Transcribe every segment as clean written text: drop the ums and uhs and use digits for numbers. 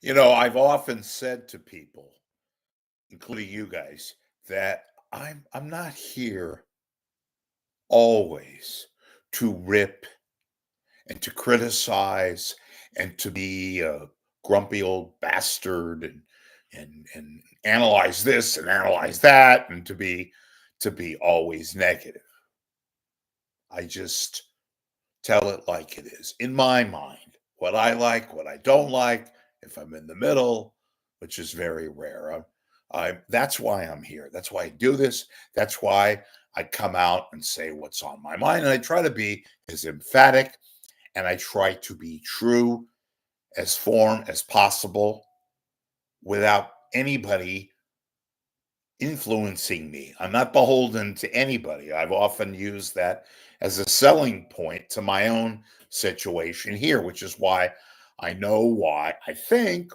I've often said to people, including you guys, that I'm not here always to rip and to criticize and to be a grumpy old bastard and analyze this and analyze that and to be always negative. I just tell it like it is in my mind. What I like, what I don't like, if I'm in the middle, which is very rare. That's why I'm here. That's why I do this. That's why I come out and say what's on my mind. And I try to be as emphatic and I try to be true as form as possible without anybody influencing me. I'm not beholden to anybody. I've often used that as a selling point to my own situation here, which is why I know why I think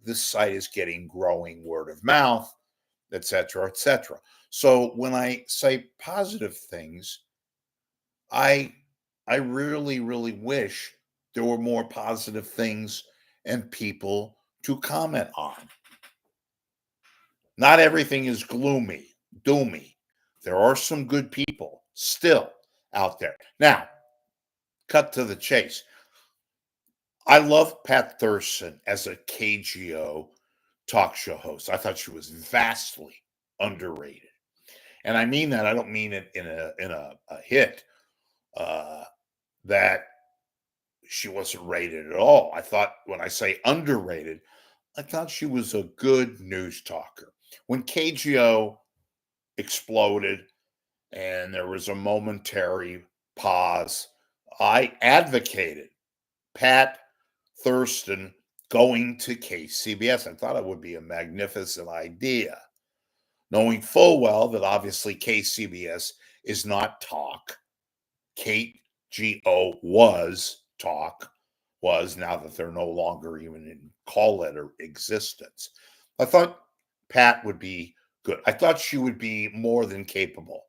this site is getting growing word of mouth, et cetera, et cetera. So when I say positive things, I I really, really wish there were more positive things and people to comment on. Not everything is gloomy, doomy. There are some good people still out there. Now, cut to the chase. I love Pat Thurston as a KGO talk show host. I thought she was vastly underrated. And I mean that. I don't mean it in a hit that she wasn't rated at all. I thought when I say underrated, I thought she was a good news talker. When KGO exploded and there was a momentary pause, I advocated Pat Thurston going to KCBS. I thought it would be a magnificent idea, knowing full well that obviously KCBS is not talk. KGO was talk, was now that they're no longer even in call letter existence. I thought Pat would be good. I thought she would be more than capable,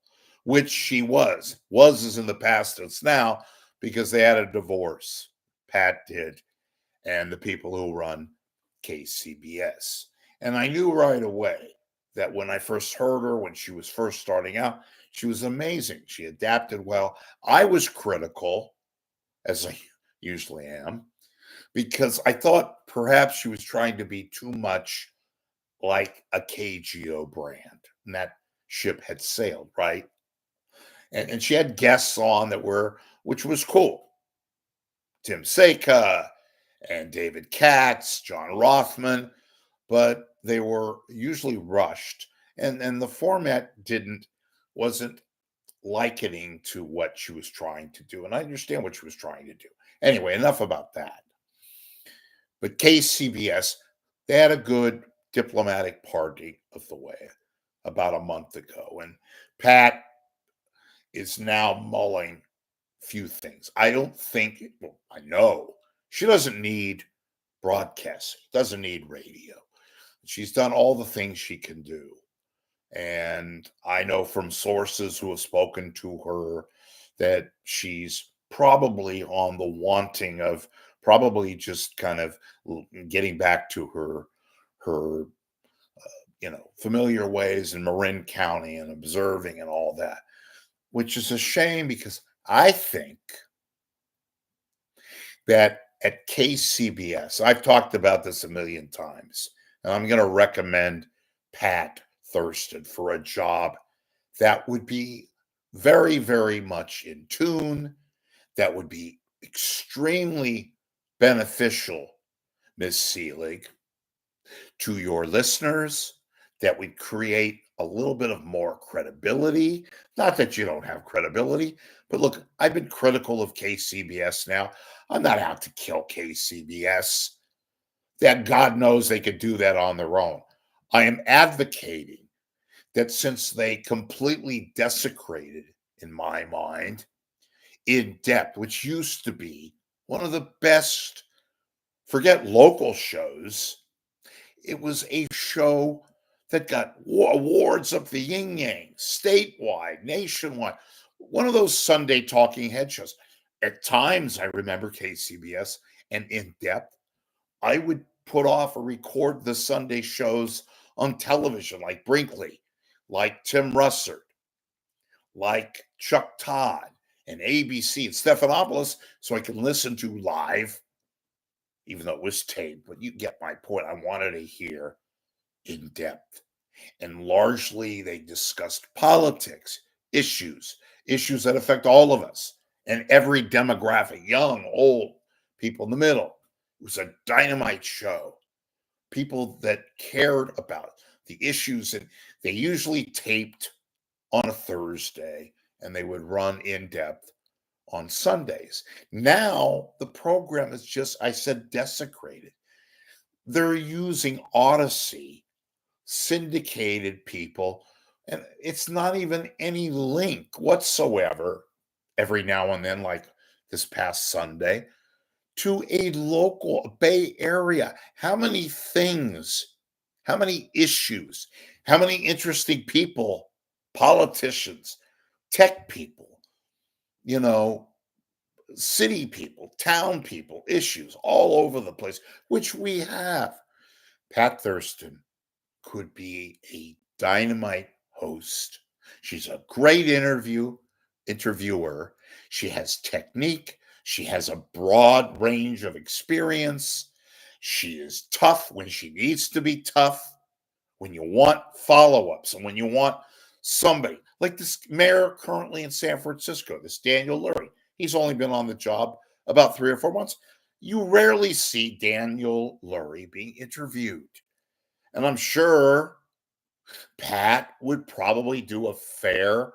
which she was. Was is in the past, it's now because they had a divorce. Pat did, and the people who run KCBS. And I knew right away that when I first heard her, when she was first starting out, she was amazing. She adapted well. I was critical, as I usually am, because I thought perhaps she was trying to be too much like a KGO brand. And that ship had sailed, right? And she had guests on which was cool. Tim Seika and David Katz, John Rothman, but they were usually rushed. And the format wasn't likening to what she was trying to do. And I understand what she was trying to do. Anyway, enough about that. But KCBS, they had a good diplomatic party of the way about a month ago. And Pat is now mulling few things. I don't think, well, I know she doesn't need broadcasting, doesn't need radio. She's done all the things she can do. And I know from sources who have spoken to her that she's probably on the wanting of probably just kind of getting back to her familiar ways in Marin County and observing and all that, which is a shame because I think that at KCBS, I've talked about this a million times, and I'm going to recommend Pat Thurston for a job that would be very, very much in tune, that would be extremely beneficial, Ms. Seelig, to your listeners, that would create a little bit of more credibility. Not that you don't have credibility, but look, I've been critical of KCBS now. I'm not out to kill KCBS. That God knows they could do that on their own. I am advocating that since they completely desecrated, in my mind, In Depth, which used to be one of the best, forget local shows, it was a show that got awards up the yin yang, statewide, nationwide. One of those Sunday talking head shows. At times, I remember KCBS and In Depth. I would put off or record the Sunday shows on television, like Brinkley, like Tim Russert, like Chuck Todd and ABC and Stephanopoulos, so I can listen to live, even though it was taped. But you get my point. I wanted to hear in depth. And largely, they discussed politics, issues that affect all of us and every demographic, young, old, people in the middle. It was a dynamite show. People that cared about the issues, and they usually taped on a Thursday and they would run in depth on Sundays. Now the program is just, I said, desecrated. They're using Odyssey, syndicated people, and it's not even any link whatsoever every now and then, like this past Sunday, to a local Bay Area. How many things, how many issues, how many interesting people, politicians, tech people, you know, city people, town people, issues all over the place, which we have. Pat Thurston could be a dynamite host. She's a great interviewer. She has technique. She has a broad range of experience. She is tough when she needs to be tough. When you want follow-ups and when you want somebody like this mayor currently in San Francisco, this Daniel Lurie. He's only been on the job about 3 or 4 months. You rarely see Daniel Lurie being interviewed. And I'm sure Pat would probably do a fair,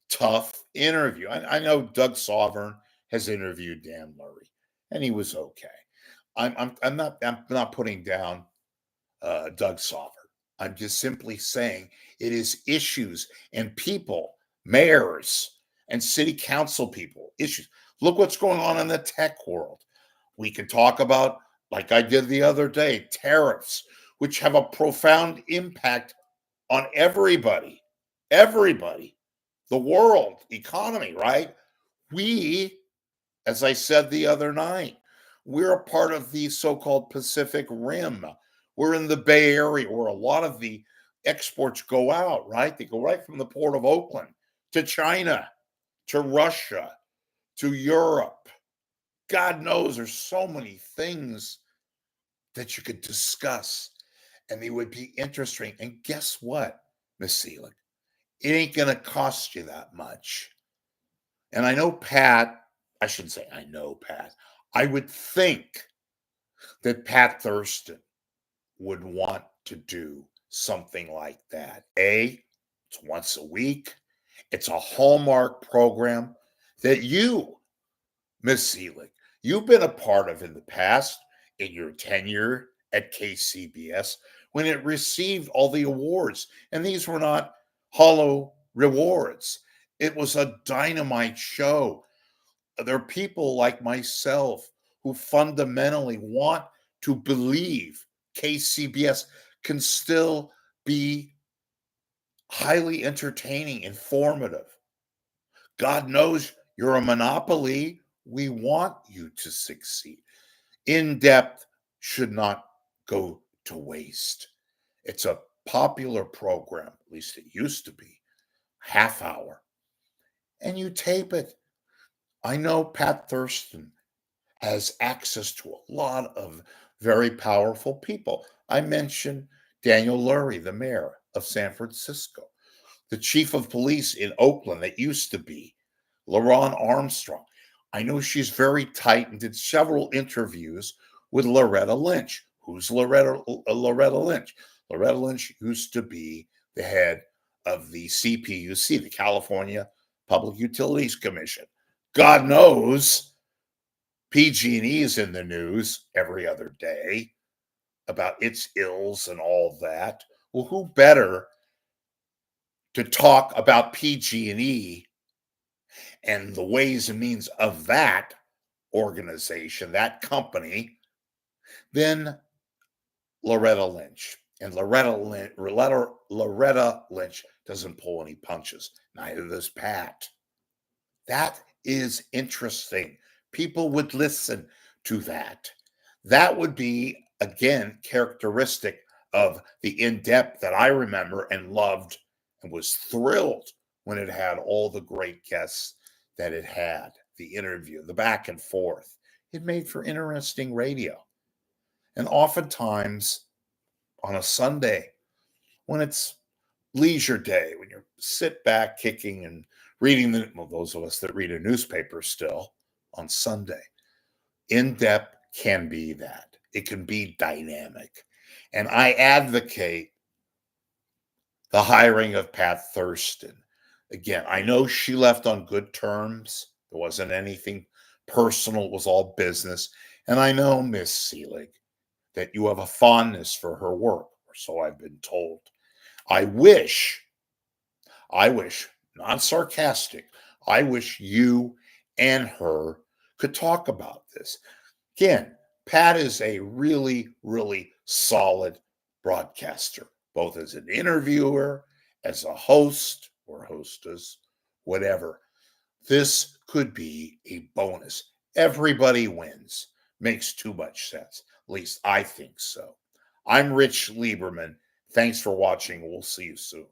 tough interview. I know Doug Sovereign has interviewed Dan Lurie, and he was okay. I'm not putting down Doug Sovereign. I'm just simply saying it is issues and people, mayors and city council people, issues. Look what's going on in the tech world. We can talk about, like I did the other day, tariffs, which have a profound impact on everybody, the world, economy, right? We, as I said the other night, we're a part of the so-called Pacific Rim. We're in the Bay Area where a lot of the exports go out, right? They go right from the port of Oakland to China, to Russia, to Europe. God knows there's so many things that you could discuss, and they would be interesting. And guess what, Miss Seelig? It ain't going to cost you that much. And I know Pat, I shouldn't say I know Pat. I would think that Pat Thurston would want to do something like that. It's once a week. It's a Hallmark program that you, Miss Seelig, you've been a part of in the past in your tenure at KCBS when it received all the awards. And these were not hollow rewards. It was a dynamite show. There are people like myself who fundamentally want to believe KCBS can still be highly entertaining, informative. God knows you're a monopoly. We want you to succeed. In depth should not go to waste. It's a popular program, at least it used to be, half hour, and you tape it. I know Pat Thurston has access to a lot of very powerful people. I mentioned Daniel Lurie, the mayor of San Francisco, the chief of police in Oakland that used to be LaRon Armstrong. I know she's very tight and did several interviews with Loretta Lynch. Who's Loretta Lynch? Loretta Lynch used to be the head of the CPUC, the California Public Utilities Commission. God knows PG&E is in the news every other day about its ills and all that. Well, who better to talk about PG&E and the ways and means of that organization, that company, than Loretta Lynch? And Loretta Lynch doesn't pull any punches. Neither does Pat. That is interesting. People would listen to that. That would be again, characteristic of the in-depth that I remember and loved and was thrilled when it had all the great guests that it had, the interview, the back and forth. It made for interesting radio. And oftentimes on a Sunday, when it's leisure day, when you sit back kicking and reading those of us that read a newspaper still on Sunday, in depth can be that. It can be dynamic. And I advocate the hiring of Pat Thurston. Again, I know she left on good terms. There wasn't anything personal, it was all business. And I know, Miss Seelig, that you have a fondness for her work, or so I've been told. I wish, not sarcastic, I wish you and her could talk about this. Again, Pat is a really, really solid broadcaster, both as an interviewer, as a host or hostess, whatever. This could be a bonus. Everybody wins. Makes too much sense. At least I think so. I'm Rich Lieberman. Thanks for watching. We'll see you soon.